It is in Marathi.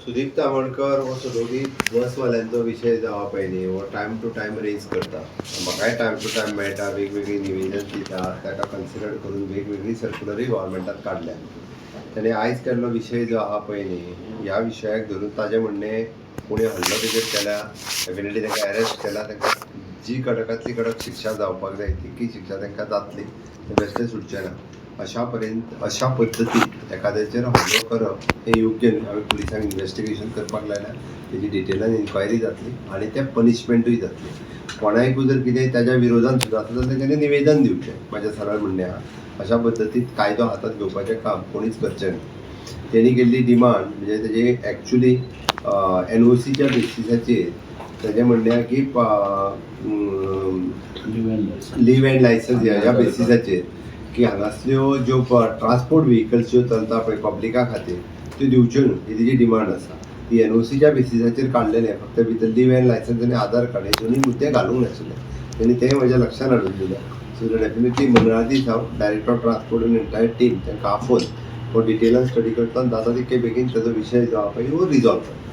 सुदीप तामणकर हो सदोदीत बसवाल्यांचो विशय जावप पयलीं हो टायम टू टायम रेज करता. म्हाकाय टायम टू टायम मेळटा, वेगवेगळी निवेदन दिता, ताका कन्सिडर करून वेगवेगळी सर्कुलरूय गोवोरमेंटान काडल्या. ताणें आयज केल्लो विशय जो आहा पळय न्ही, ह्या विशयाक धरून ताजें म्हणणें कोणी हल्लो तेजेर केल्या, डेफिनेटली ताका अरेस्ट केला, ताका जी कडकांतली कडक शिक्षा जावपाक जाय तितकी शिक्षा तांकां जातली, ते बेश्टे सुटचे ना. अशा पद्दतीन एखाद्याचेर हल्लो करप हें योग्य न्ही. हांवें पुलिसांक इन्वेस्टिगेशन करपाक लायल्या, तेजी डिटेलान इन्क्वायरी जातली आनी तें पनिशमेंटूय जातली. कोणायकूय जर कितें ताज्या विरोधान सुद्दां आसा जाल्यार तेणें निवेदन दिवचें, म्हाजें सरळ म्हणणें आहा. अशा पद्दतीन कायदो हातांत घेवपाचें काम कोणीच करचें न्ही. तेणी केल्ली डिमांड म्हणजे तेजे एक्चुली NOCच्या बेसिसाचेर तेजें म्हणणें आहा की लीव एंड लायसन्स ह्या बेसिसाचेर की हांगासल्यो ज्यो ट्रान्सपोर्ट व्हेहिकल्स ज्यो चलता पळय पब्लिका खातीर त्यो दिवच्यो न्हू, ही तेजी डिमांड आसा. ती NOCच्या बेसिसाचेर काडलेलें, फक्त भितर लीव एंड लायसन्स आनी आधार कार्ड हे दोनूय मुद्दे घालूंक नाशिल्ले. तेणी तें म्हज्या लक्षान हाडून दिलें. सो डेफिनेटली मंगळार हांव डायरेक्टर ऑफ ट्रान्सपोर्ट आनी एंटायर टीम तांकां आफोवन हो डिटेलान स्टडी करता, जाता तितके बेगीन ताजो विशय जो आहा पळय हो रिजॉल्व करता.